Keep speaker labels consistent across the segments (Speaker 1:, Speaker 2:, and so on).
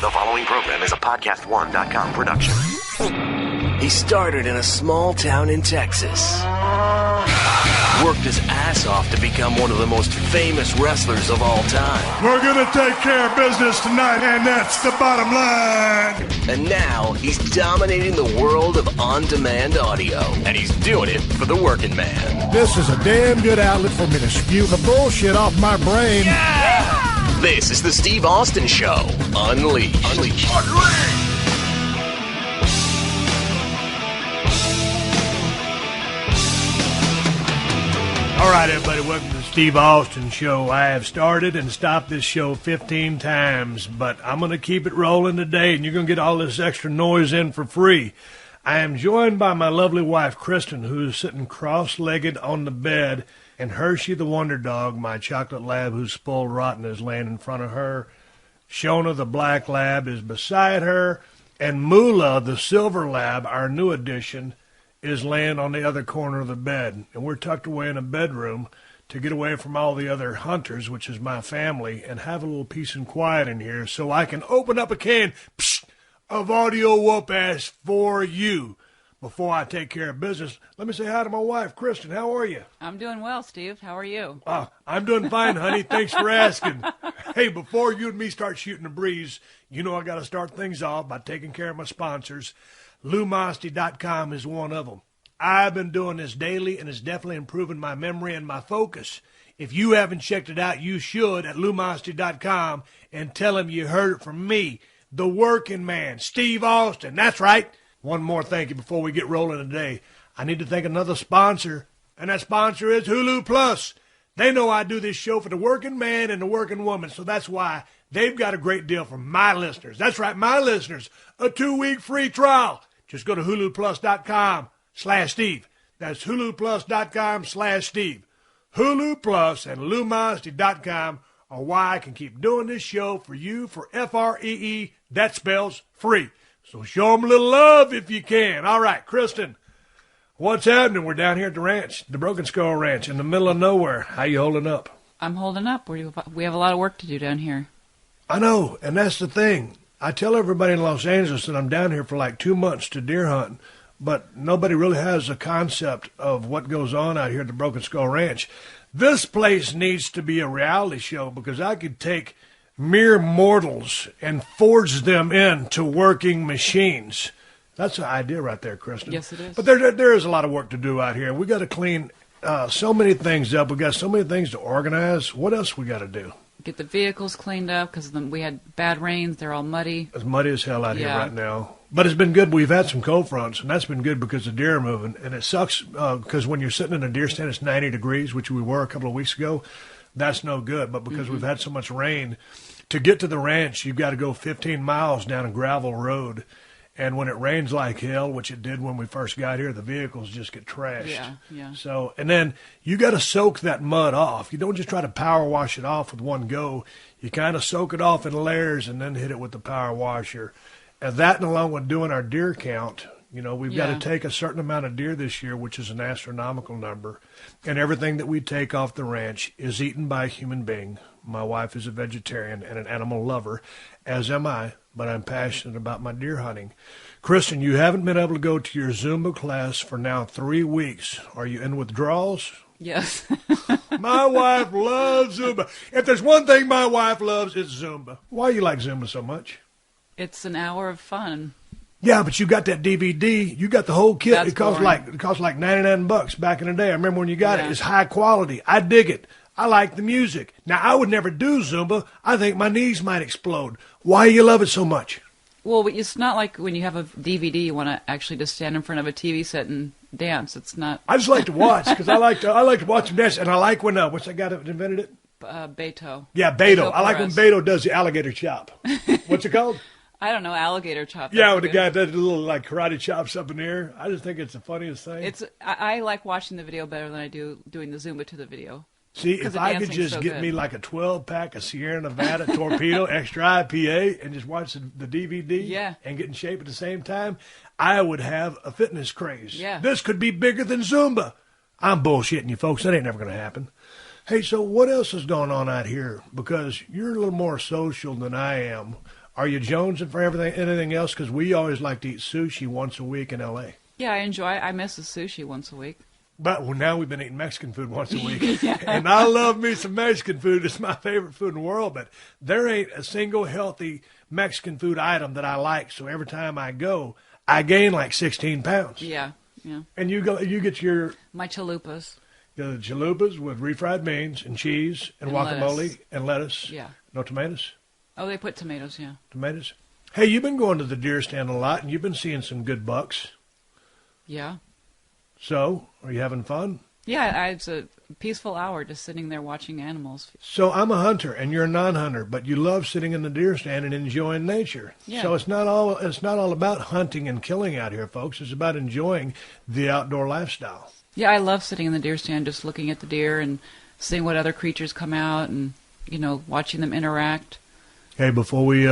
Speaker 1: The following program is a podcast1.com production. He started in a small town in Texas. Worked his ass off to become one of the most famous wrestlers of all time.
Speaker 2: We're going to take care of business tonight, and that's the bottom line.
Speaker 1: And now he's dominating the world of on-demand audio. And he's doing it for the working man.
Speaker 2: This is a damn good outlet for me to spew the bullshit off my brain.
Speaker 1: Yeah! This is the Steve Austin Show. Unleashed.
Speaker 2: All right, everybody, welcome to the Steve Austin Show. I have started and stopped this show 15 times, but I'm going to keep it rolling today, and you're going to get all this extra noise in for free. I am joined by my lovely wife, Kristen, who is sitting cross-legged on the bed, and Hershey the Wonder Dog, my chocolate lab who's spoiled rotten, is laying in front of her. Shona the Black Lab is beside her, and Moolah the Silver Lab, our new addition, is laying on the other corner of the bed. And we're tucked away in a bedroom to get away from all the other hunters, which is my family, and have a little peace and quiet in here so I can open up a can of audio whoop-ass for you. Before I take care of business, let me say hi to my wife, Kristen. How are you?
Speaker 3: I'm doing well, Steve. How are you?
Speaker 2: I'm doing fine, honey. Thanks for asking. Hey, before you and me start shooting the breeze, you know I got to start things off by taking care of my sponsors. Lumosity.com is one of them. I've been doing this daily, and it's definitely improving my memory and my focus. If you haven't checked it out, you should at Lumosity.com and tell them you heard it from me, the working man, Steve Austin. That's right. One more thank you before we get rolling today. I need to thank another sponsor, and that sponsor is Hulu Plus. They know I do this show for the working man and the working woman, so that's why they've got a great deal for my listeners. That's right, my listeners, a 2-week free trial. Just go to huluplus.com/Steve. That's huluplus.com/Steve. Hulu Plus and Lumosity.com are why I can keep doing this show for you for Free. That spells free. So show them a little love if you can. All right, Kristen, what's happening? We're down here at the ranch, the Broken Skull Ranch, in the middle of nowhere. How you holding up?
Speaker 3: I'm holding up. We have a lot of work to do down here.
Speaker 2: I know, and that's the thing. I tell everybody in Los Angeles that I'm down here for like 2 months to deer hunt, but nobody really has a concept of what goes on out here at the Broken Skull Ranch. This place needs to be a reality show because I could take mere mortals and forge them into working machines. That's an idea right there, Kristen.
Speaker 3: Yes, it is.
Speaker 2: But there is a lot of work to do out here. We got to clean so many things up. We got so many things to organize. What else we got to do?
Speaker 3: Get the vehicles cleaned up because we had bad rains. They're all muddy.
Speaker 2: It's muddy as hell out here right now. But it's been good. We've had some cold fronts, and that's been good because the deer are moving. And it sucks because when you're sitting in a deer stand, it's 90 degrees, which we were a couple of weeks ago. That's no good. But because we've had so much rain, to get to the ranch, you've got to go 15 miles down a gravel road. And when it rains like hell, which it did when we first got here, the vehicles just get trashed.
Speaker 3: Yeah.
Speaker 2: So, and then you got to soak that mud off. You don't just try to power wash it off with one go. You kind of soak it off in layers and then hit it with the power washer. And that, and along with doing our deer count, you know, we've got to take a certain amount of deer this year, which is an astronomical number. And everything that we take off the ranch is eaten by a human being. My wife is a vegetarian and an animal lover, as am I, but I'm passionate about my deer hunting. Kristen, you haven't been able to go to your Zumba class for now 3 weeks. Are you in withdrawals?
Speaker 3: Yes.
Speaker 2: My wife loves Zumba. If there's one thing my wife loves, it's Zumba. Why do you like Zumba so much?
Speaker 3: It's an hour of fun.
Speaker 2: Yeah, but you got that DVD. You got the whole kit.
Speaker 3: That's
Speaker 2: It cost like $99 back in the day. I remember when you got it. It's high quality. I dig it. I like the music. Now, I would never do Zumba. I think my knees might explode. Why do you love it so much?
Speaker 3: Well, it's not like when you have a DVD, you want to actually just stand in front of a TV set and dance. It's not.
Speaker 2: I just like to watch because I like to watch them dance, and I like when what's that guy that invented it?
Speaker 3: Beto.
Speaker 2: Yeah, Beto. I like when Beto does the alligator chop. What's it called?
Speaker 3: I don't know, alligator chop.
Speaker 2: Yeah, with the guy does the little like karate chops up in the air. I just think it's the funniest thing.
Speaker 3: I like watching the video better than I do doing the Zumba to the video.
Speaker 2: See, if I could just get me like a 12-pack of Sierra Nevada Torpedo Extra IPA and just watch the DVD and get in shape at the same time, I would have a fitness craze.
Speaker 3: Yeah.
Speaker 2: This could be bigger than Zumba. I'm bullshitting you, folks. That ain't never going to happen. Hey, so what else is going on out here? Because you're a little more social than I am. Are you jonesing for anything else? Because we always like to eat sushi once a week in L.A.
Speaker 3: Yeah, I miss the sushi once a week.
Speaker 2: But now we've been eating Mexican food once a week. And I love me some Mexican food. It's my favorite food in the world. But there ain't a single healthy Mexican food item that I like. So every time I go, I gain like 16 pounds.
Speaker 3: Yeah.
Speaker 2: And you get
Speaker 3: my chalupas.
Speaker 2: The chalupas with refried beans and cheese and guacamole lettuce. And lettuce.
Speaker 3: Yeah.
Speaker 2: No tomatoes?
Speaker 3: Oh, they put tomatoes, yeah.
Speaker 2: Tomatoes? Hey, you've been going to the deer stand a lot, and you've been seeing some good bucks.
Speaker 3: Yeah.
Speaker 2: So, are you having fun?
Speaker 3: Yeah, it's a peaceful hour just sitting there watching animals.
Speaker 2: So I'm a hunter, and you're a non-hunter, but you love sitting in the deer stand and enjoying nature.
Speaker 3: Yeah.
Speaker 2: So it's not all about hunting and killing out here, folks. It's about enjoying the outdoor lifestyle.
Speaker 3: Yeah, I love sitting in the deer stand, just looking at the deer and seeing what other creatures come out and, watching them interact.
Speaker 2: Hey, before we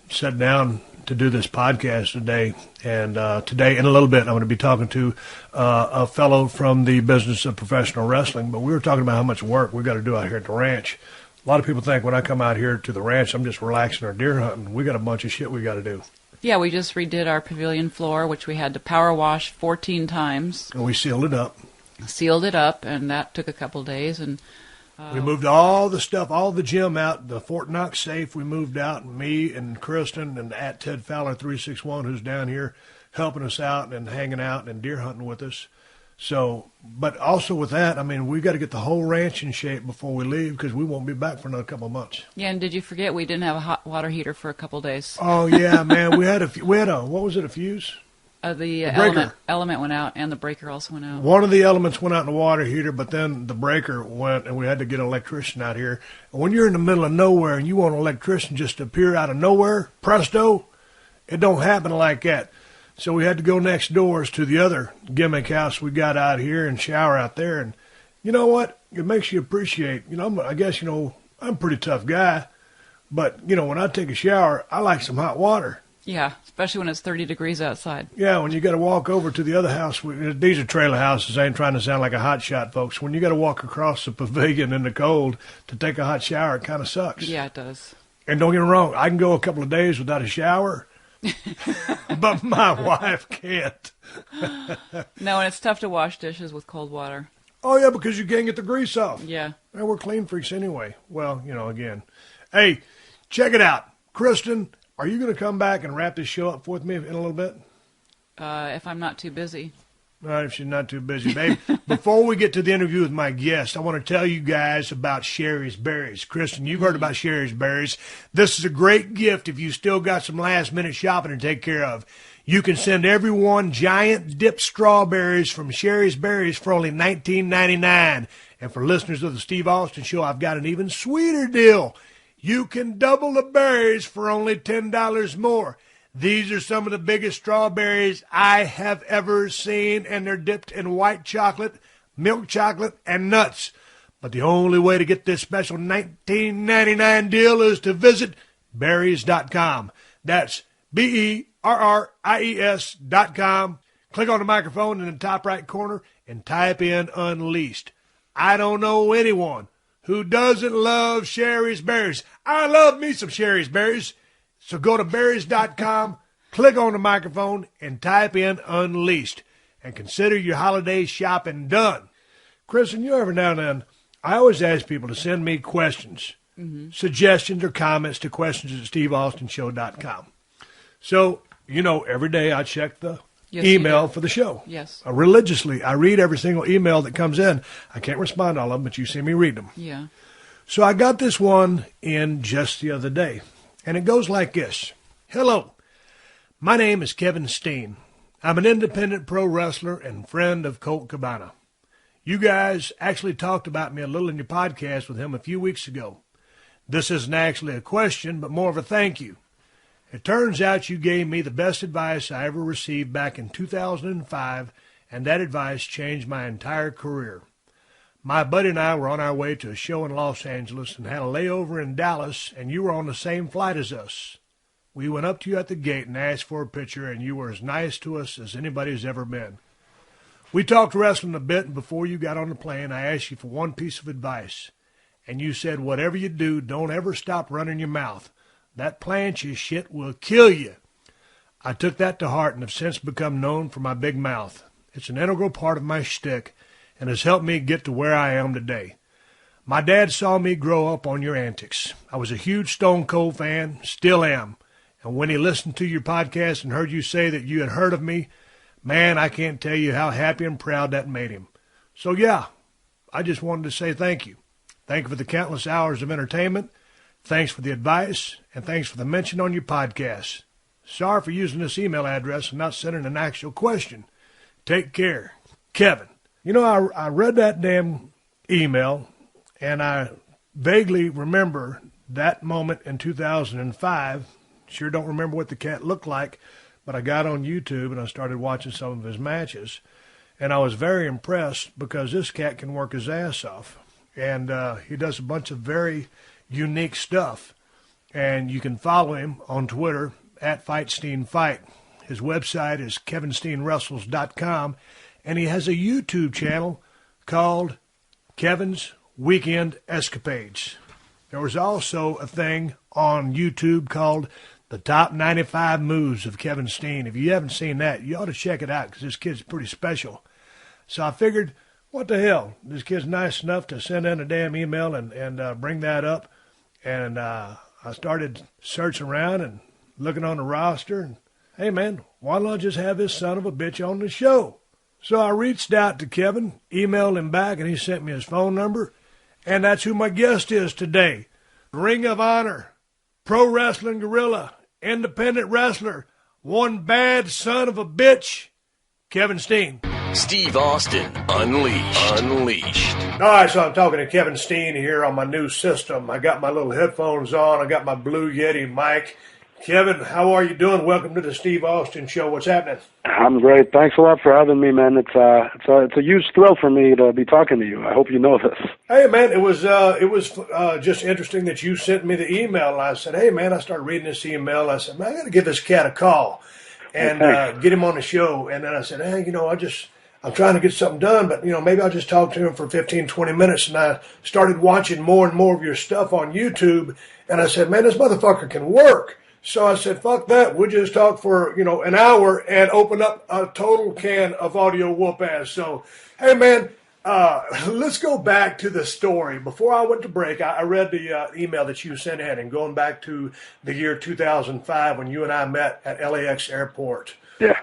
Speaker 2: sat down to do this podcast today, and today in a little bit I'm going to be talking to a fellow from the business of professional wrestling, but we were talking about how much work we got to do out here at the ranch. A lot of people think when I come out here to the ranch I'm just relaxing or deer hunting. We got a bunch of shit we got to do.
Speaker 3: Yeah, we just redid our pavilion floor, which we had to power wash 14 times.
Speaker 2: And we sealed it up.
Speaker 3: And that took a couple days. And
Speaker 2: we moved all the stuff, all the gym out. The Fort Knox safe we moved out, and me and Kristen and at Ted Fowler 361, who's down here helping us out and hanging out and deer hunting with us. So, but also with that, I mean, we got to get the whole ranch in shape before we leave because we won't be back for another couple of months.
Speaker 3: Yeah, and did you forget we didn't have a hot water heater for a couple of days?
Speaker 2: Oh yeah, man, we had a what was it, a fuse?
Speaker 3: The element went out, and the breaker also went out.
Speaker 2: One of the elements went out in the water heater, but then the breaker went, and we had to get an electrician out here. And when you're in the middle of nowhere and you want an electrician just to appear out of nowhere, presto, it don't happen like that. So we had to go next doors to the other gimmick house we got out here and shower out there. And you know what? It makes you appreciate, I guess, I'm a pretty tough guy, but, when I take a shower, I like some hot water.
Speaker 3: Yeah, especially when it's 30 degrees outside.
Speaker 2: Yeah, when you got to walk over to the other house. These are trailer houses. I ain't trying to sound like a hot shot, folks. When you got to walk across the pavilion in the cold to take a hot shower, it kind of sucks.
Speaker 3: Yeah, it does.
Speaker 2: And don't get me wrong, I can go a couple of days without a shower, but my wife can't.
Speaker 3: No, and it's tough to wash dishes with cold water.
Speaker 2: Oh, yeah, because you can't get the grease off.
Speaker 3: Yeah.
Speaker 2: Well, we're clean freaks anyway. Well, again. Hey, check it out. Kristen, are you going to come back and wrap this show up with me in a little bit?
Speaker 3: If I'm not too busy.
Speaker 2: All right, if she's not too busy, babe. Before we get to the interview with my guest, I want to tell you guys about Sherry's Berries. Kristen, you've heard about Sherry's Berries. This is a great gift if you still got some last-minute shopping to take care of. You can send everyone giant dipped strawberries from Sherry's Berries for only $19.99. And for listeners of the Steve Austin Show, I've got an even sweeter deal. You can double the berries for only $10 more. These are some of the biggest strawberries I have ever seen, and they're dipped in white chocolate, milk chocolate, and nuts. But the only way to get this special $19.99 deal is to visit berries.com. That's BERRIES.com. Click on the microphone in the top right corner and type in Unleashed. I don't know anyone who doesn't love Sherry's Berries. I love me some Sherry's Berries. So go to berries.com, click on the microphone, and type in Unleashed. And consider your holiday shopping done. Kristen, every now and then, I always ask people to send me questions, suggestions, or comments to questions at steveaustinshow.com. So, every day I check the email for the show.
Speaker 3: Yes.
Speaker 2: Religiously. I read every single email that comes in. I can't respond to all of them, but you see me read them.
Speaker 3: Yeah.
Speaker 2: So I got this one in just the other day, and it goes like this. Hello, my name is Kevin Steen. I'm an independent pro wrestler and friend of Colt Cabana. You guys actually talked about me a little in your podcast with him a few weeks ago. This isn't actually a question, but more of a thank you. It turns out you gave me the best advice I ever received back in 2005, and that advice changed my entire career. My buddy and I were on our way to a show in Los Angeles and had a layover in Dallas, and you were on the same flight as us. We went up to you at the gate and asked for a picture, and you were as nice to us as anybody's ever been. We talked wrestling a bit, and before you got on the plane, I asked you for one piece of advice. And you said, whatever you do, don't ever stop running your mouth. That plancha shit will kill you. I took that to heart and have since become known for my big mouth. It's an integral part of my shtick and has helped me get to where I am today. My dad saw me grow up on your antics. I was a huge Stone Cold fan, still am. And when he listened to your podcast and heard you say that you had heard of me, man, I can't tell you how happy and proud that made him. So yeah, I just wanted to say thank you. Thank you for the countless hours of entertainment. Thanks for the advice, and thanks for the mention on your podcast. Sorry for using this email address and not sending an actual question. Take care. Kevin. You know, I read that damn email, and I vaguely remember that moment in 2005. Sure don't remember what the cat looked like, but I got on YouTube and I started watching some of his matches. And I was very impressed because this cat can work his ass off. And he does a bunch of very unique stuff. And you can follow him on Twitter at FightsteinFight. His website is kevinsteinwrestles.com. And he has a YouTube channel called Kevin's Weekend Escapades. There was also a thing on YouTube called The Top 95 Moves of Kevin Steen. If you haven't seen that, you ought to check it out because this kid's pretty special. So I figured, what the hell? This kid's nice enough to send in a damn email and bring that up. And I started searching around and looking on the roster. And, hey, man, why don't I just have this son of a bitch on the show? So I reached out to Kevin, emailed him back, and he sent me his phone number. And that's who my guest is today. Ring of Honor, Pro Wrestling Guerrilla, independent wrestler, one bad son of a bitch, Kevin Steen.
Speaker 1: Steve Austin, Unleashed.
Speaker 2: All right, so I'm talking to Kevin Steen here on my new system. I got my little headphones on. I got my Blue Yeti mic. Kevin, how are you doing? Welcome to the Steve Austin Show. What's happening?
Speaker 4: I'm great. Thanks a lot for having me, man. It's a huge thrill for me to be talking to you. I hope you know this.
Speaker 2: Hey, man, it was just interesting that you sent me the email. And I said, hey, man, I started reading this email. I said, man, I got to give this cat a call and get him on the show. And then I said, hey, I'm trying to get something done, but, maybe I'll just talk to him for 15, 20 minutes. And I started watching more and more of your stuff on YouTube. And I said, man, this motherfucker can work. So I said, fuck that. We'll just talk for, an hour and open up a total can of audio whoop-ass. So, hey, man, let's go back to the story. Before I went to break, I read the email that you sent in, and going back to the year 2005 when you and I met at LAX Airport.
Speaker 4: Yeah.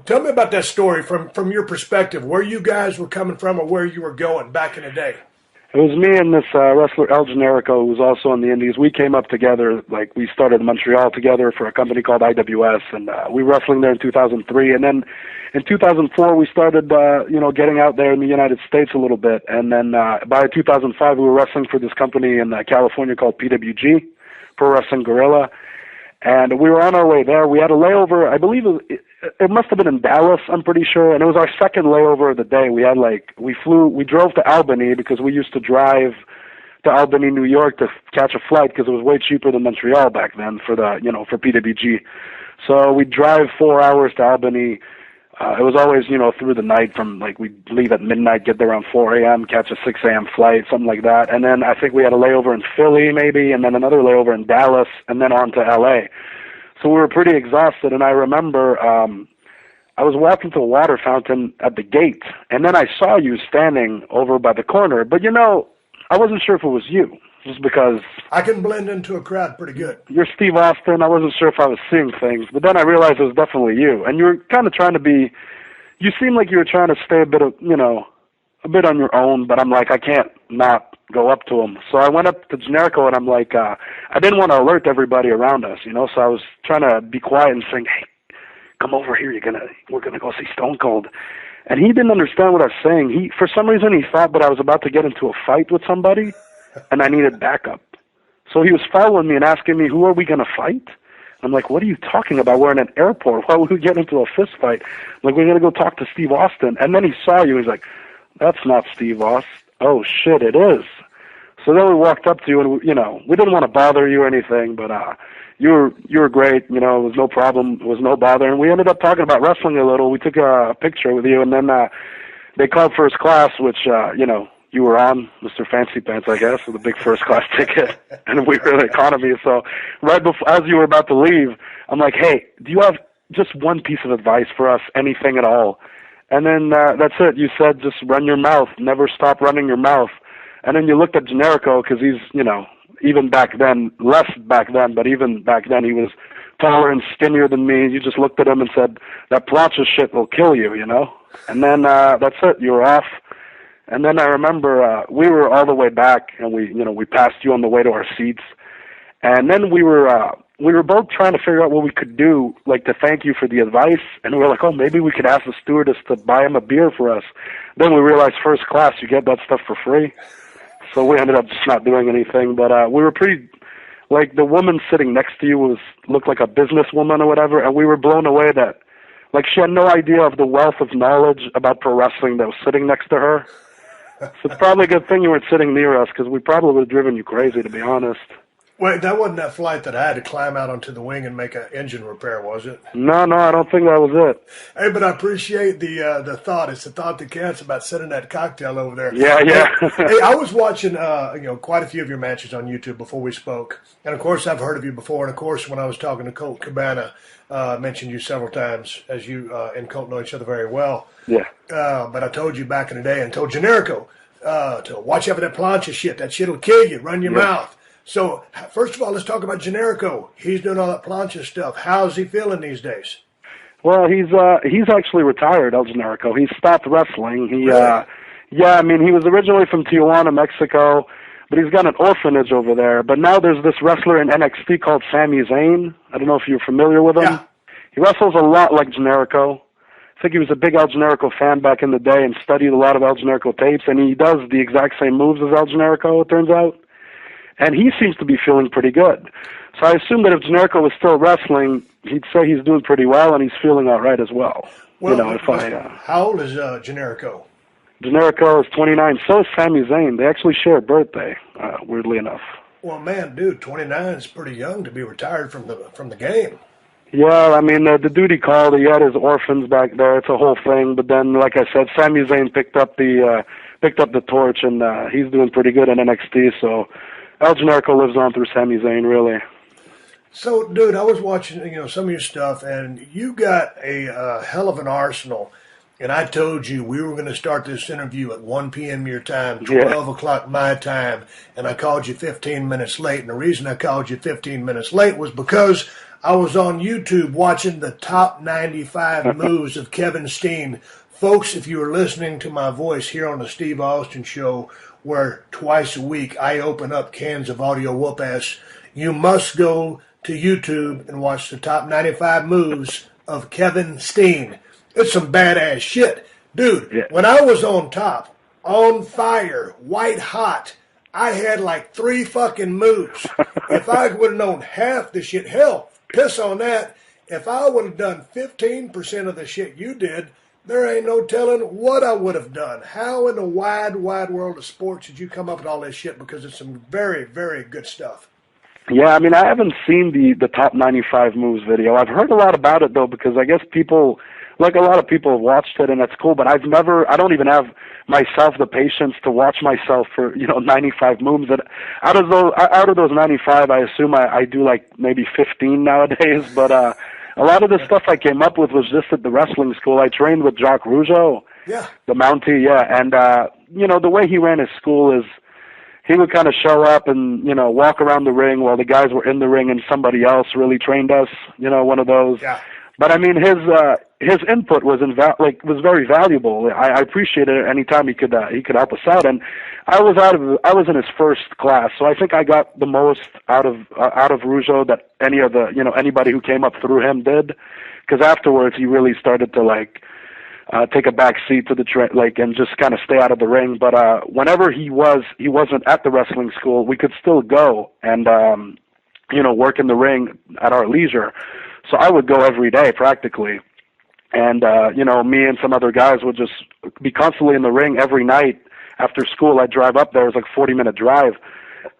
Speaker 2: Tell me about that story from your perspective, where you guys were coming from or where you were going back in the day.
Speaker 4: It was me and this wrestler, El Generico, who was also in the Indies. We came up together, we started in Montreal together for a company called IWS, and we were wrestling there in 2003. And then in 2004, we started, getting out there in the United States a little bit. And then by 2005, we were wrestling for this company in California called PWG, Pro Wrestling Guerrilla. And we were on our way there. We had a layover, I believe it must have been in Dallas, I'm pretty sure. And it was our second layover of the day. We had we drove to Albany because we used to drive to Albany, New York to catch a flight because it was way cheaper than Montreal back then for for PWG. So we'd drive 4 hours to Albany. It was always, through the night from we'd leave at midnight, get there around 4 a.m., catch a 6 a.m. flight, something like that. And then I think we had a layover in Philly maybe, and then another layover in Dallas, and then on to L.A. So we were pretty exhausted, and I remember I was walking to a water fountain at the gate, and then I saw you standing over by the corner. But, I wasn't sure if it was you, just because...
Speaker 2: I can blend into a crowd pretty good.
Speaker 4: You're Steve Austin. I wasn't sure if I was seeing things, but then I realized it was definitely you. And you were kind of trying to be... You seemed like you were trying to stay a bit on your own, but I'm like, I can't not go up to him. So I went up to Generico, and I'm like, I didn't want to alert everybody around us, so I was trying to be quiet and saying, hey, come over here, we're gonna go see Stone Cold. And he didn't understand what I was saying. For some reason, he thought that I was about to get into a fight with somebody, and I needed backup. So he was following me and asking me, who are we gonna fight? I'm like, what are you talking about? We're in an airport. Why would we get into a fist fight? I'm like, we're gonna go talk to Steve Austin. And then he saw you. He's like, that's not Steve Austin. Oh shit, it is. So then we walked up to you, and we didn't want to bother you or anything, but you were great. It was no problem. It was no bother, and we ended up talking about wrestling a little. We took a picture with you, and then they called first class, which you you were on, Mr. Fancy Pants, I guess, with a big first class ticket, and we were in economy. So right before, as you were about to leave, I'm like, hey, do you have just one piece of advice for us, anything at all? And then that's it. You said just run your mouth, never stop running your mouth. And then you looked at Generico, because he's, you know, even back then, less back then, but even back then he was taller and skinnier than me. You just looked at him and said, that plancha shit will kill you, you know? And then that's it. You were off. And then I remember we were all the way back, and we passed you on the way to our seats. And then we were both trying to figure out what we could do, like to thank you for the advice. And we were like, oh, maybe we could ask the stewardess to buy him a beer for us. Then we realized first class, you get that stuff for free. So we ended up just not doing anything. But we were pretty, like the woman sitting next to you looked like a businesswoman or whatever, and we were blown away that, like, she had no idea of the wealth of knowledge about pro wrestling that was sitting next to her. So it's probably a good thing you weren't sitting near us, because we probably would have driven you crazy, to be honest.
Speaker 2: Wait, that wasn't that flight that I had to climb out onto the wing and make an engine repair, was it?
Speaker 4: No, I don't think that was it.
Speaker 2: Hey, but I appreciate the thought. It's the thought that counts about sending that cocktail over there.
Speaker 4: Yeah.
Speaker 2: Hey, I was watching quite a few of your matches on YouTube before we spoke, and of course I've heard of you before. And of course, when I was talking to Colt Cabana, I mentioned you several times, as you and Colt know each other very well.
Speaker 4: Yeah.
Speaker 2: But I told you back in the day, and told Generico to watch out for that plancha shit. That shit will kill you. Run your mouth. So, first of all, let's talk about Generico. He's doing all that plancha stuff. How's he feeling these days?
Speaker 4: Well, he's actually retired, El Generico. He's stopped wrestling. He
Speaker 2: really?
Speaker 4: Yeah, I mean, he was originally from Tijuana, Mexico, but he's got an orphanage over there. But now there's this wrestler in NXT called Sami Zayn. I don't know if you're familiar with him.
Speaker 2: Yeah.
Speaker 4: He wrestles a lot like Generico. I think he was a big El Generico fan back in the day and studied a lot of El Generico tapes, and he does the exact same moves as El Generico, it turns out. And he seems to be feeling pretty good. So I assume that if Generico was still wrestling, he'd say he's doing pretty well, and he's feeling all right as well.
Speaker 2: Well, how old is Generico?
Speaker 4: Generico is 29. So is Sami Zayn. They actually share a birthday, weirdly enough.
Speaker 2: Well, man, dude, 29 is pretty young to be retired from the game.
Speaker 4: Yeah, I mean, the duty called. He had his orphans back there. It's a whole thing. But then, like I said, Sami Zayn picked up the torch, and he's doing pretty good in NXT. So El Generico lives on through Sami Zayn, really.
Speaker 2: So, dude, I was watching, some of your stuff, and you got a hell of an arsenal. And I told you we were going to start this interview at 1 p.m. your time, 12 o'clock my time, and I called you 15 minutes late. And the reason I called you 15 minutes late was because I was on YouTube watching the top 95 moves of Kevin Steen. Folks, if you are listening to my voice here on the Steve Austin Show, where twice a week I open up cans of audio whoop-ass, you must go to YouTube and watch the top 95 moves of Kevin Steen. It's some badass shit. Dude, when I was on top, on fire, white hot, I had like 3 fucking moves. If I would have known half the shit, hell, piss on that. If I would have done 15% of the shit you did, there ain't no telling what I would have done. How in the wide, wide world of sports did you come up with all this shit? Because it's some very, very good stuff.
Speaker 4: Yeah, I mean, I haven't seen the top 95 moves video. I've heard a lot about it, though, because I guess people, like a lot of people have watched it, and that's cool, but I don't even have myself the patience to watch myself for, 95 moves. And out of those 95, I assume I do like maybe 15 nowadays, but a lot of the stuff I came up with was just at the wrestling school. I trained with Jacques Rougeau, the Mountie, and, the way he ran his school is he would kind of show up and, walk around the ring while the guys were in the ring and somebody else really trained us, one of those. Yeah. But I mean, his input was very valuable. I appreciated it anytime he could help us out. And I was in his first class, so I think I got the most out of Rougeau that anybody who came up through him did. Because afterwards, he really started to take a back seat to the and just kind of stay out of the ring. But whenever he wasn't at the wrestling school, we could still go and work in the ring at our leisure. So I would go every day practically. And, me and some other guys would just be constantly in the ring every night after school. I'd drive up there. It was like a 40-minute drive,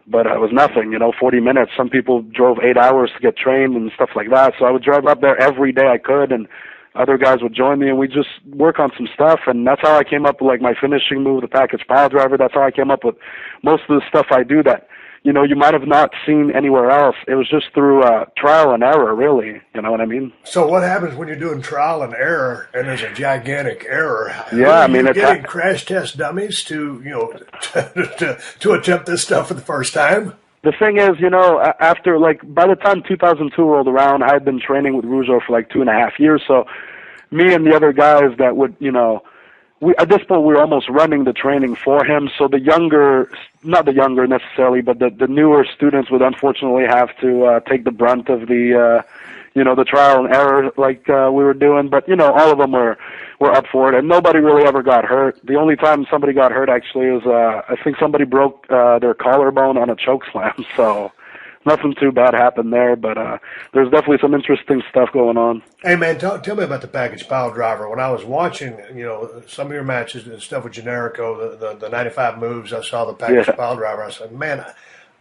Speaker 4: but it was nothing, 40 minutes. Some people drove 8 hours to get trained and stuff like that. So I would drive up there every day I could and other guys would join me, and we just work on some stuff. And that's how I came up with like my finishing move, the package pile driver. That's how I came up with most of the stuff I do that, you know, you might have not seen anywhere else. It was just through trial and error, really. You know what I mean?
Speaker 2: So what happens when you're doing trial and error and there's a gigantic error?
Speaker 4: Yeah, I mean,
Speaker 2: it's getting crash test dummies to, you know, to attempt this stuff for the first time.
Speaker 4: The thing is, you know, after, like, by the time 2002 rolled around, I had been training with Rougeau for like 2.5 years. So me and the other guys that would, you know, at this point we were almost running the training for him. So the younger, not the younger necessarily, but the newer students would unfortunately have to take the brunt of the, you know, the trial and error like we were doing. But, you know, all of them were up for it, and nobody really ever got hurt. The only time somebody got hurt actually was I think somebody broke their collarbone on a choke slam. So nothing too bad happened there, but there's definitely some interesting stuff going on.
Speaker 2: Hey, man, tell me about the package pile driver. When I was watching, you know, some of your matches and stuff with Generico, the 95 moves, I saw the package pile driver. I said, man,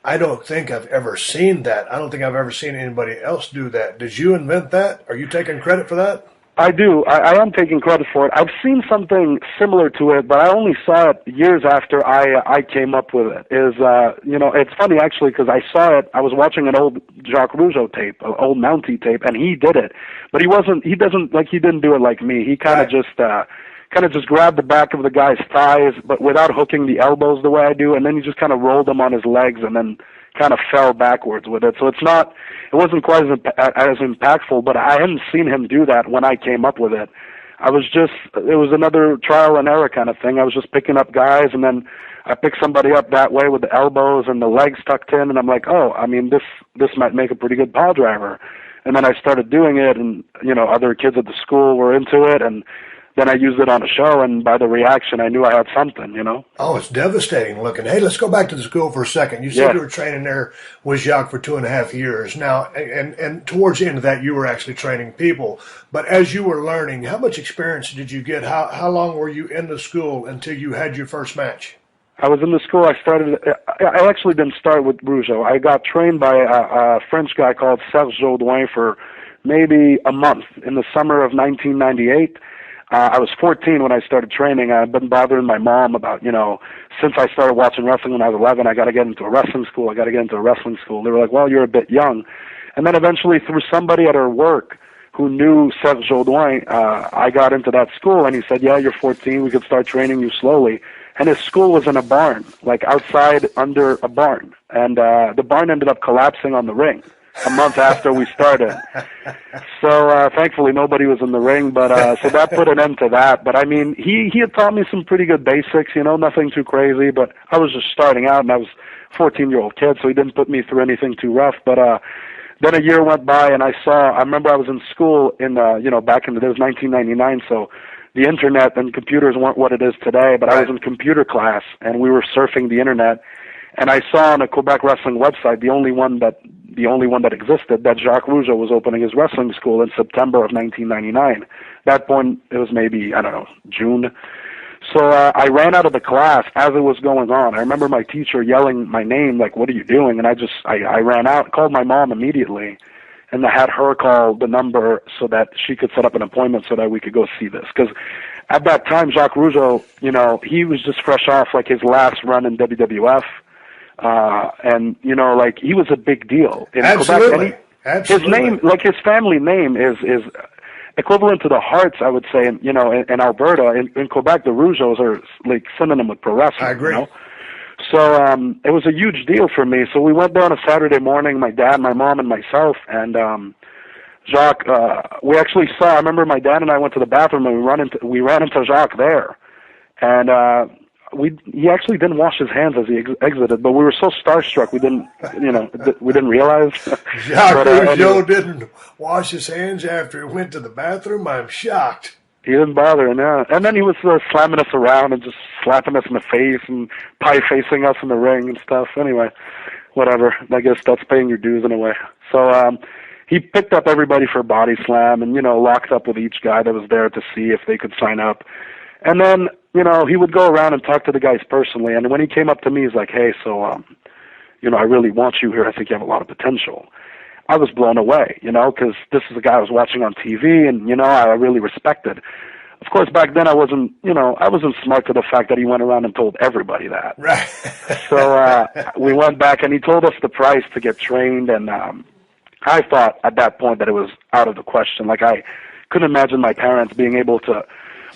Speaker 2: I don't think I've ever seen that. I don't think I've ever seen anybody else do that. Did you invent that? Are you taking credit for that?
Speaker 4: I do. I am taking credit for it. I've seen something similar to it, but I only saw it years after I came up with it. You know, it's funny actually because I saw it. I was watching an old Jacques Rougeau tape, an old Mountie tape, and he did it. But he didn't do it like me. He kind of just grabbed the back of the guy's thighs, but without hooking the elbows the way I do, and then he just kind of rolled them on his legs and then kind of fell backwards with it. So it wasn't quite as impactful, but I hadn't seen him do that when I came up with it. It was another trial and error kind of thing. I was just picking up guys, and then I picked somebody up that way with the elbows and the legs tucked in, and I'm like, oh, I mean, this might make a pretty good pile driver. And then I started doing it, and, you know, other kids at the school were into it, and then I used it on a show, and by the reaction, I knew I had something, you know?
Speaker 2: Oh, it's devastating looking. Hey, let's go back to the school for a second. You said you were training there with Jacques for 2.5 years. Now, and towards the end of that, you were actually training people. But as you were learning, how much experience did you get? How long were you in the school until you had your first match?
Speaker 4: I was in the school. I actually didn't start with Rougeau. I got trained by a French guy called Serge Jaudoin for maybe a month in the summer of 1998. I was 14 when I started training. I've been bothering my mom about, you know, since I started watching wrestling when I was 11, I got to get into a wrestling school. They were like, well, you're a bit young. And then eventually through somebody at her work who knew Serge Jaudoin, I got into that school, and he said, yeah, you're 14. We could start training you slowly. And his school was in a barn, like outside under a barn. And the barn ended up collapsing on the ring a month after we started. So thankfully nobody was in the ring, but so that put an end to that. But I mean, he had taught me some pretty good basics, you know, nothing too crazy, but I was just starting out, and I was a 14-year-old kid, so he didn't put me through anything too rough. But then a year went by, and I remember I was in school in, you know, back in the day, it was 1999, so the internet and computers weren't what it is today, but I was in computer class, and we were surfing the internet, and I saw on a Quebec wrestling website, the only one that existed, that Jacques Rougeau was opening his wrestling school in September of 1999. At that point, it was maybe, I don't know, June. So I ran out of the class as it was going on. I remember my teacher yelling my name, like, what are you doing? And I ran out, called my mom immediately, and I had her call the number so that she could set up an appointment so that we could go see this. Because at that time, Jacques Rougeau, you know, he was just fresh off, like, his last run in WWF. And, you know, like, he was a big deal in
Speaker 2: Quebec.
Speaker 4: His name, like, his family name is equivalent to the Harts, I would say, you know, in Alberta. In Quebec, the Rougeaus are, like, synonym with pro wrestling.
Speaker 2: I agree.
Speaker 4: You know? So it was a huge deal for me. So we went there on a Saturday morning, my dad, my mom, and myself, and Jacques, we actually I remember my dad and I went to the bathroom, and we ran into Jacques there. And he actually didn't wash his hands as he exited, but we were so starstruck we didn't realize.
Speaker 2: Jacques Rougeau didn't wash his hands after he went to the bathroom? I'm shocked.
Speaker 4: He didn't bother, no. And then he was slamming us around and just slapping us in the face and pie-facing us in the ring and stuff. Anyway, whatever. I guess that's paying your dues in a way. So he picked up everybody for a body slam and, you know, locked up with each guy that was there to see if they could sign up. And then, you know, he would go around and talk to the guys personally. And when he came up to me, he's like, hey, so, you know, I really want you here. I think you have a lot of potential. I was blown away, because this is a guy I was watching on TV and, I really respected. Of course, back then I wasn't smart to the fact that he went around and told everybody that.
Speaker 2: Right.
Speaker 4: So we went back and he told us the price to get trained, and I thought at that point that it was out of the question. Like, I couldn't imagine my parents being able to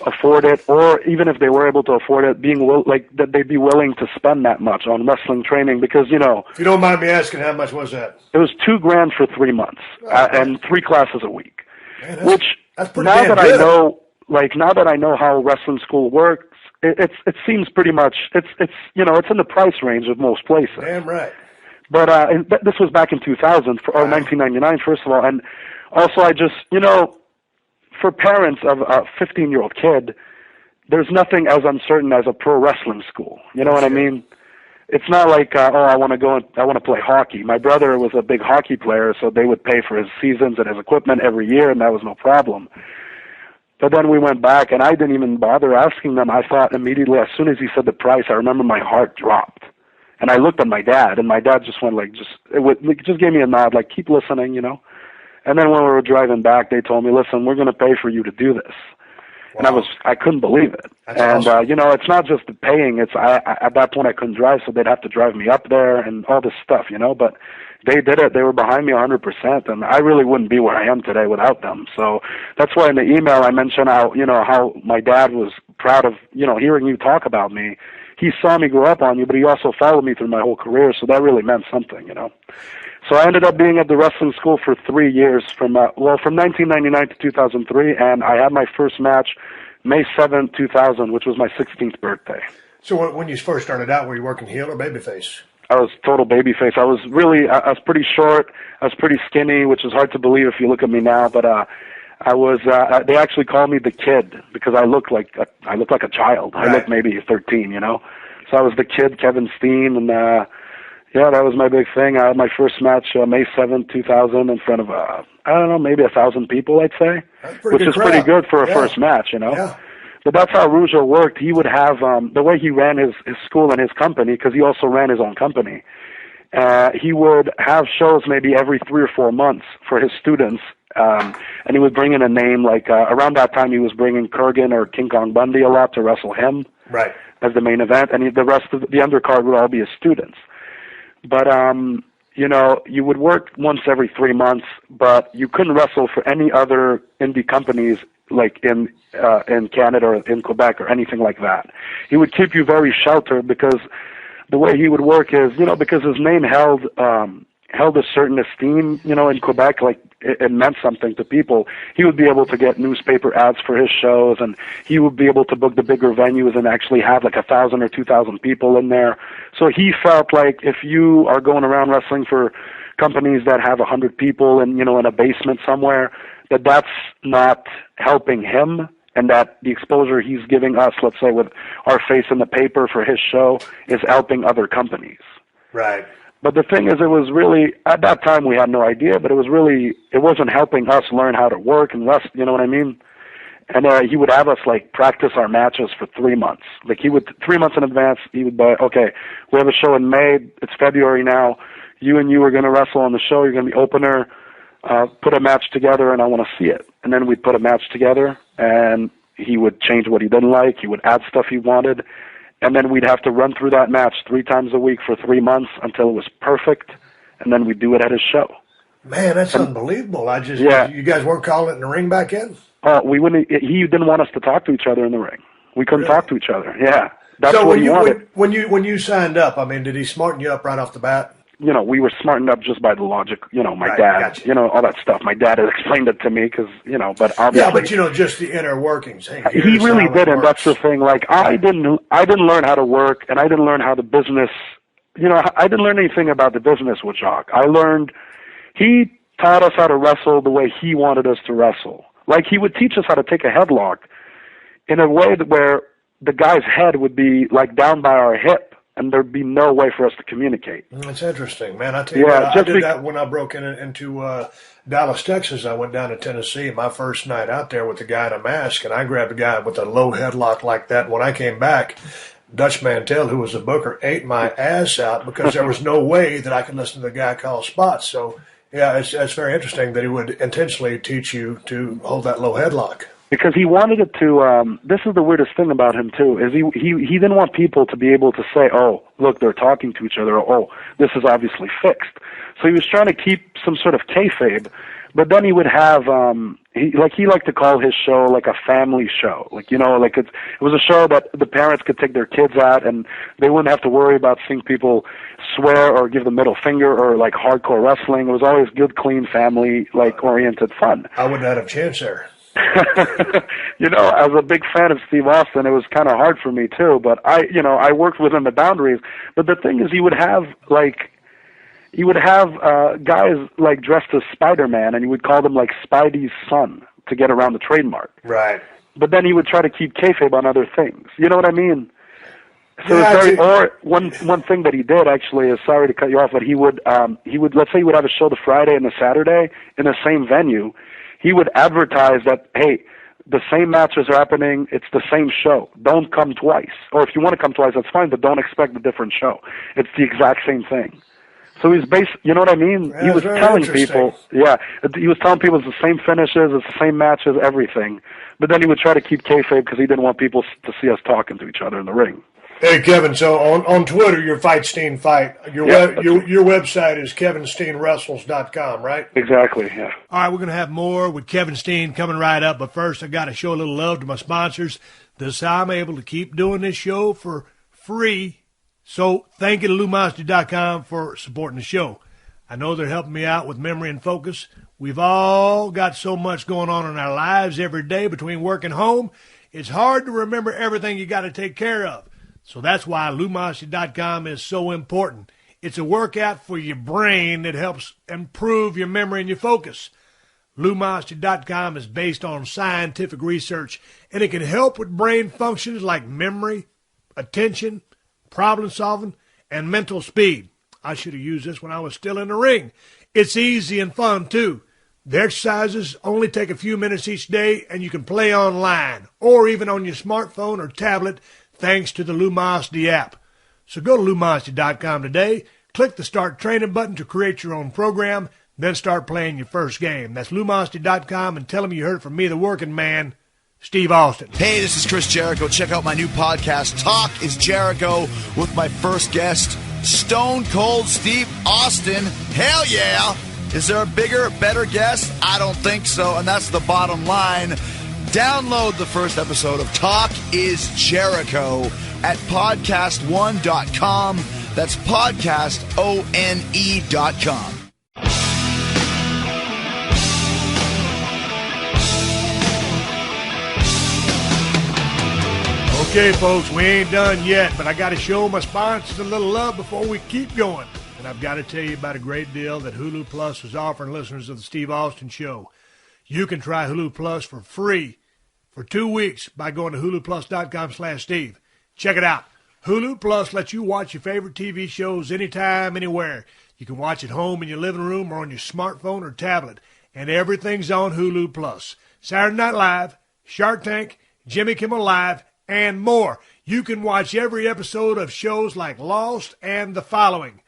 Speaker 4: afford it, or even if they were able to afford it, that they'd be willing to spend that much on wrestling training, because
Speaker 2: If you don't mind me asking, how much was that?
Speaker 4: it was $2,000 for 3 months, and 3 classes a week.
Speaker 2: Man,
Speaker 4: which
Speaker 2: that's pretty
Speaker 4: now
Speaker 2: damn
Speaker 4: that
Speaker 2: good.
Speaker 4: now that I know how wrestling school works, it seems pretty much it's in the price range of most places.
Speaker 2: Damn right.
Speaker 4: But this was back in 2000 or 1999, first of all, and also I just for parents of a 15-year-old kid, there's nothing as uncertain as a pro wrestling school. You know what I mean? It's not like, I want to play hockey. My brother was a big hockey player, so they would pay for his seasons and his equipment every year, and that was no problem. But then we went back, and I didn't even bother asking them. I thought immediately, as soon as he said the price, I remember my heart dropped. And I looked at my dad, and my dad just went just gave me a nod, like, keep listening, And then when we were driving back, they told me, listen, we're going to pay for you to do this. Wow. And I couldn't believe it.
Speaker 2: That's awesome.
Speaker 4: It's not just the paying. It's at that point I couldn't drive, so they'd have to drive me up there and all this stuff, But they did it. They were behind me 100%, and I really wouldn't be where I am today without them. So that's why in the email I mentioned how my dad was proud of hearing you talk about me. He saw me grow up on you, but he also followed me through my whole career, so that really meant something, So I ended up being at the wrestling school for 3 years, from 1999 to 2003, and I had my first match May 7th, 2000, which was my 16th birthday.
Speaker 2: So when you first started out, were you working heel or babyface?
Speaker 4: I was total babyface. I was pretty short. I was pretty skinny, which is hard to believe if you look at me now, but I was. They actually called me the Kid because I look like a child. Right. I looked maybe 13, So I was the Kid, Kevin Steen, and that was my big thing. I had my first match May 7th, 2000, in front of maybe 1,000 people, I'd say, which is pretty good for a first match, Yeah. But that's how Rougeau worked. He would have the way he ran his school and his company, because he also ran his own company. He would have shows maybe every 3 or 4 months for his students. And he would bring in a name like around that time he was bringing Kurgan or King Kong Bundy a lot to wrestle him as the main event, and the rest of the undercard would all be his students. But you would work once every 3 months, but you couldn't wrestle for any other indie companies like in Canada or in Quebec or anything like that. He would keep you very sheltered, because the way he would work is because his name held a certain esteem in Quebec, like it meant something to people. He would be able to get newspaper ads for his shows, and he would be able to book the bigger venues and actually have like 1,000 or 2,000 people in there. So he felt like if you are going around wrestling for companies that have 100 people and in a basement somewhere, that's not helping him, and that the exposure he's giving us, let's say with our face in the paper for his show, is helping other companies.
Speaker 2: Right.
Speaker 4: But the thing is, it was really, at that time we had no idea, but it wasn't helping us learn how to work and rest, you know what I mean? And he would have us practice our matches for 3 months. 3 months in advance, he would be, okay, we have a show in May, it's February now, you are going to wrestle on the show, you're going to be opener, put a match together and I want to see it. And then we'd put a match together, and he would change what he didn't like, he would add stuff he wanted, and then we'd have to run through that match 3 times a week for 3 months until it was perfect, and then we'd do it at his show.
Speaker 2: Man, that's unbelievable. You guys weren't calling it in the ring back then?
Speaker 4: We wouldn't. He didn't want us to talk to each other in the ring. We couldn't talk to each other. Yeah, that's
Speaker 2: so
Speaker 4: what he wanted.
Speaker 2: When you signed up, did he smarten you up right off the bat?
Speaker 4: We were smartened up just by the logic. My dad,
Speaker 2: gotcha.
Speaker 4: All that stuff. My dad had explained it to me because, but obviously.
Speaker 2: Yeah, but just the inner workings. Hey,
Speaker 4: he really didn't. That's the thing. I didn't learn how to work, and I didn't learn how the business. I didn't learn anything about the business with Jacques. He taught us how to wrestle the way he wanted us to wrestle. He would teach us how to take a headlock in a way where the guy's head would be down by our hip, and there'd be no way for us to communicate.
Speaker 2: That's interesting, man. I tell you what, I did that when I broke into Dallas, Texas. I went down to Tennessee, my first night out there with the guy in a mask, and I grabbed a guy with a low headlock like that. When I came back, Dutch Mantell, who was the booker, ate my ass out because there was no way that I could listen to the guy call spots. So Yeah, it's very interesting that he would intentionally teach you to hold that low headlock.
Speaker 4: Because he wanted it to. This is the weirdest thing about him too. Is he didn't want people to be able to say, "Oh, look, they're talking to each other." Or, "Oh, this is obviously fixed." So he was trying to keep some sort of kayfabe. But then he would have he liked to call his show like a family show. Like, like it was a show that the parents could take their kids at and they wouldn't have to worry about seeing people swear or give the middle finger or like hardcore wrestling. It was always good, clean, family oriented fun.
Speaker 2: I wouldn't have had a chance there.
Speaker 4: As a big fan of Steve Austin, it was kind of hard for me too, but I worked within the boundaries. But the thing is, he would have guys like dressed as Spider-Man, and he would call them like Spidey's son to get around the trademark.
Speaker 2: Right.
Speaker 4: But then he would try to keep kayfabe on other things. You know what I mean? So
Speaker 2: Yeah,
Speaker 4: one thing that he did actually is, sorry to cut you off, but he would let's say he would have a show the Friday and the Saturday in the same venue. He would advertise that, hey, the same matches are happening, it's the same show. Don't come twice. Or if you want to come twice, that's fine, but don't expect a different show. It's the exact same thing. So he's you know what I mean?
Speaker 2: Yeah,
Speaker 4: he was telling people, he was telling people it's the same finishes, it's the same matches, everything. But then he would try to keep kayfabe because he didn't want people to see us talking to each other in the ring.
Speaker 2: Hey, Kevin, so on Twitter, you're Fightstein Fight. Your website is kevinsteinwrestles.com, right?
Speaker 4: Exactly, yeah.
Speaker 2: All right, we're going to have more with Kevin Steen coming right up, but first I've got to show a little love to my sponsors. This is how I'm able to keep doing this show for free. So thank you to LouMonster.com for supporting the show. I know they're helping me out with memory and focus. We've all got so much going on in our lives every day between work and home. It's hard to remember everything you got to take care of. So that's why LouMonster.com is so important. It's a workout for your brain that helps improve your memory and your focus. LouMonster.com is based on scientific research, and it can help with brain functions like memory, attention, problem solving, and mental speed. I should have used this when I was still in the ring. It's easy and fun, too. The exercises only take a few minutes each day, and you can play online or even on your smartphone or tablet thanks to the Lumosity app. So go to LouMonster.com today, click the Start Training button to create your own program, then start playing your first game. That's LouMonster.com, and tell them you heard it from me, the working man, Steve Austin.
Speaker 5: Hey, this is Chris Jericho. Check out my new podcast, Talk is Jericho, with my first guest, Stone Cold Steve Austin. Hell yeah! Is there a bigger, better guest? I don't think so, and that's the bottom line. Download the first episode of Talk is Jericho at podcastone.com. That's podcastone.com.
Speaker 2: Okay, folks, we ain't done yet, but I got to show my sponsors a little love before we keep going. And I've got to tell you about a great deal that Hulu Plus is offering listeners of the Steve Austin Show. You can try Hulu Plus for free for 2 weeks by going to huluplus.com/Steve. Check it out. Hulu Plus lets you watch your favorite TV shows anytime, anywhere. You can watch at home in your living room or on your smartphone or tablet. And everything's on Hulu Plus. Saturday Night Live, Shark Tank, Jimmy Kimmel Live, and more. You can watch every episode of shows like Lost and The Following.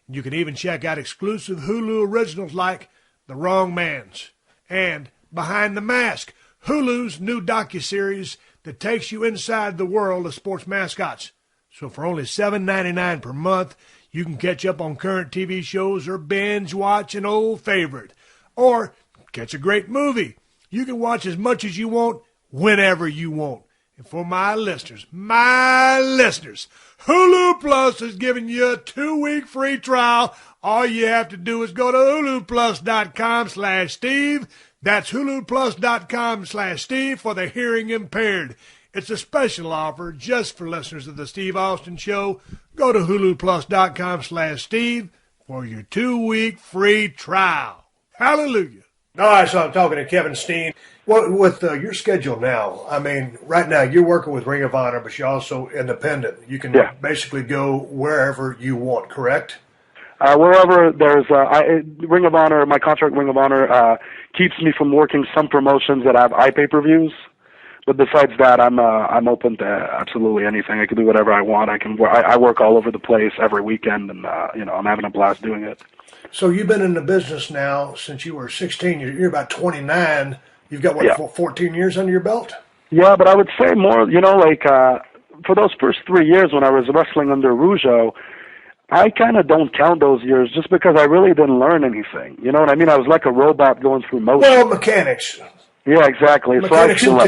Speaker 2: You can even check out exclusive Hulu originals like The Wrong Mans and Behind the Mask, Hulu's new docuseries that takes you inside the world of sports mascots. So for only $7.99 per month, you can catch up on current TV shows or binge watch an old favorite. Or catch a great movie. You can watch as much as you want, whenever you want. And for my listeners, Hulu Plus is giving you a 2-week free trial. All you have to do is go to huluplus.com/Steve. That's huluplus.com/Steve for the hearing impaired. It's a special offer just for listeners of the Steve Austin Show. Go to huluplus.com/Steve for your 2-week free trial. Hallelujah. All right, so I'm talking to Kevin Steen. With your schedule now, I mean, right now you're working with Ring of Honor, but you're also independent. You can basically go wherever you want, correct?
Speaker 4: Wherever there's Ring of Honor, my contract with Ring of Honor keeps me from working some promotions that have iPay-per-views. But besides that, I'm open to absolutely anything. I can do whatever I want. I work all over the place every weekend, and I'm having a blast doing it.
Speaker 2: So you've been in the business now since you were 16. You're about 29. You've got, 14 years under your belt?
Speaker 4: Yeah, but I would say more, for those first 3 years when I was wrestling under Rougeau, I kind of don't count those years just because I really didn't learn anything. You know what I mean? I was like a robot going through motion.
Speaker 2: Well, mechanics.
Speaker 4: Yeah, exactly.
Speaker 2: Mechanics,
Speaker 4: so I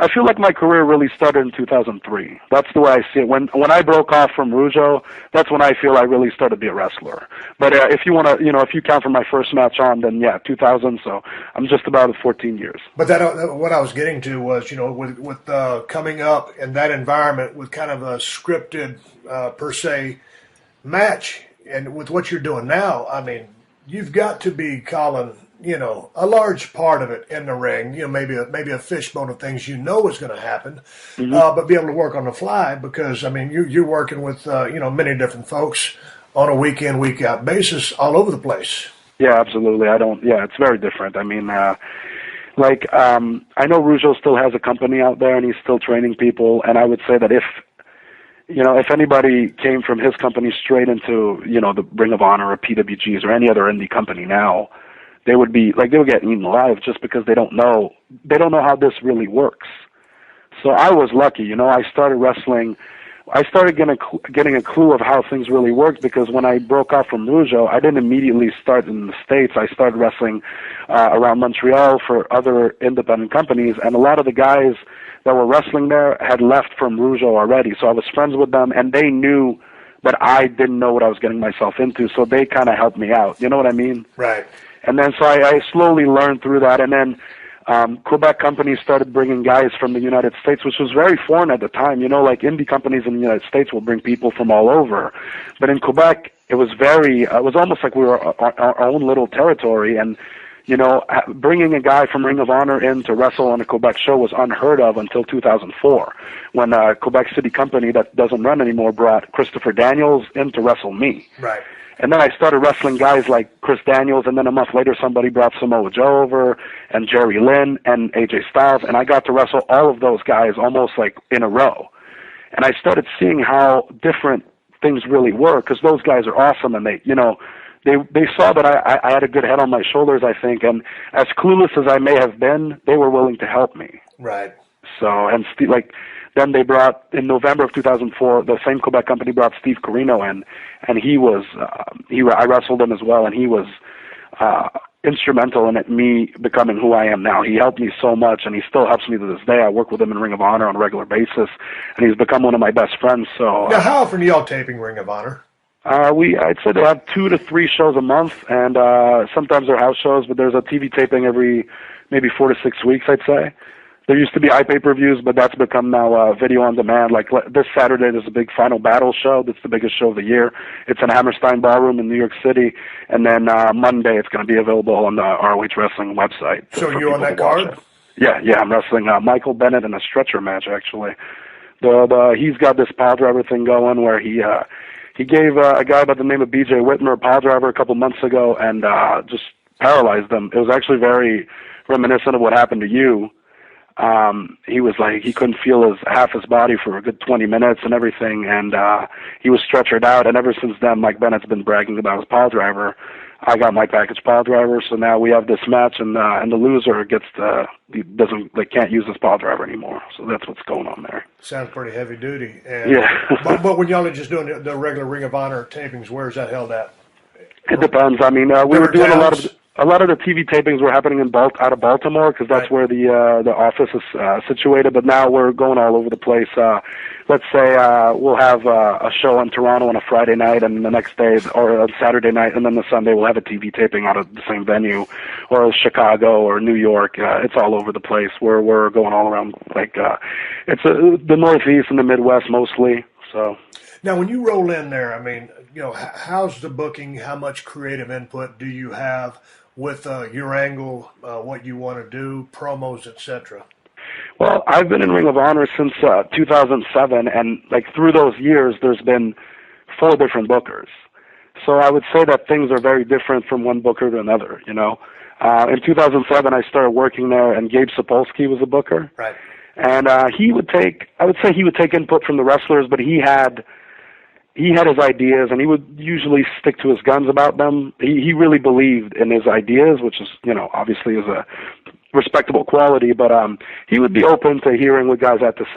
Speaker 4: feel like my career really started in 2003. That's the way I see it. When I broke off from Rougeau, that's when I feel I really started to be a wrestler. But if you want to, if you count from my first match on, then 2000. So I'm just about 14 years.
Speaker 2: But what I was getting to was, with coming up in that environment with kind of a scripted, per se, match, and with what you're doing now, I mean, you've got to be calling, a large part of it in the ring, maybe a fishbone of things is going to happen, but be able to work on the fly because, I mean, you're working with, many different folks on a week in, week out basis all over the place.
Speaker 4: Yeah, absolutely. It's very different. I mean, I know Rougeau still has a company out there and he's still training people, and I would say that if anybody came from his company straight into, the Ring of Honor or PWGs or any other indie company now, they would get eaten alive just because they don't know how this really works. So I was lucky, I started wrestling. I started getting a clue of how things really worked because when I broke off from Rougeau, I didn't immediately start in the States. I started wrestling around Montreal for other independent companies, and a lot of the guys that were wrestling there had left from Rougeau already. So I was friends with them, and they knew that I didn't know what I was getting myself into, so they kind of helped me out. You know what I mean?
Speaker 2: Right.
Speaker 4: And then so I slowly learned through that, and then Quebec companies started bringing guys from the United States, which was very foreign at the time. Indie companies in the United States will bring people from all over. But in Quebec, it was almost like we were our own little territory. And, bringing a guy from Ring of Honor in to wrestle on a Quebec show was unheard of until 2004, when a Quebec City company that doesn't run anymore brought Christopher Daniels in to wrestle me.
Speaker 2: Right.
Speaker 4: And then I started wrestling guys like Chris Daniels, and then a month later somebody brought Samoa Joe over, and Jerry Lynn, and AJ Styles, and I got to wrestle all of those guys almost like in a row. And I started seeing how different things really were, because those guys are awesome, and they saw that I had a good head on my shoulders, I think, and as clueless as I may have been, they were willing to help me.
Speaker 2: Right.
Speaker 4: So, and then they brought, in November of 2004, the same Quebec company brought Steve Corino in, and I wrestled him as well, and he was instrumental in me becoming who I am now. He helped me so much, and he still helps me to this day. I work with him in Ring of Honor on a regular basis, and he's become one of my best friends. So
Speaker 2: now, how often are y'all taping Ring of Honor?
Speaker 4: I'd say they have 2 to 3 shows a month, and sometimes they're house shows, but there's a TV taping every maybe 4 to 6 weeks, I'd say. There used to be iPay-per-views, but that's become now video on demand. Like this Saturday, there's a big Final Battle show. That's the biggest show of the year. It's in Hammerstein Ballroom in New York City. And then Monday, it's going to be available on the ROH Wrestling website.
Speaker 2: So you're on that card?
Speaker 4: Yeah, I'm wrestling Michael Bennett in a stretcher match, actually. He's got this pile driver thing going where he gave a guy by the name of B.J. Whitmer a pile driver a couple months ago and just paralyzed him. It was actually very reminiscent of what happened to you. He was like, he couldn't feel half his body for a good 20 minutes and everything, and he was stretchered out, and ever since then, Mike Bennett's been bragging about his pile driver. I got my package pile driver, so now we have this match, and the loser can't use his pile driver anymore, so that's what's going on there.
Speaker 2: Sounds pretty heavy duty. And,
Speaker 4: yeah.
Speaker 2: but when y'all are just doing the regular Ring of Honor tapings, where's that held at?
Speaker 4: It depends. I mean, we were doing a lot of the TV tapings were happening out of Baltimore because that's where the office is situated. But now we're going all over the place. Let's say we'll have a show in Toronto on a Friday night, and the next day, or a Saturday night, and then the Sunday we'll have a TV taping out of the same venue, or Chicago or New York. It's all over the place. We're going all around. It's the Northeast and the Midwest mostly. So.
Speaker 2: Now, when you roll in there, I mean, how's the booking? How much creative input do you have with your angle, what you want to do, promos, etc.?
Speaker 4: Well, I've been in Ring of Honor since 2007, and through those years, there's been 4 different bookers. So I would say that things are very different from one booker to another. In 2007, I started working there, and Gabe Sapolsky was a booker.
Speaker 2: Right.
Speaker 4: And he would take input from the wrestlers, but he had he had his ideas, and he would usually stick to his guns about them. He really believed in his ideas, which is, obviously is a respectable quality, but he would be open to hearing what guys had to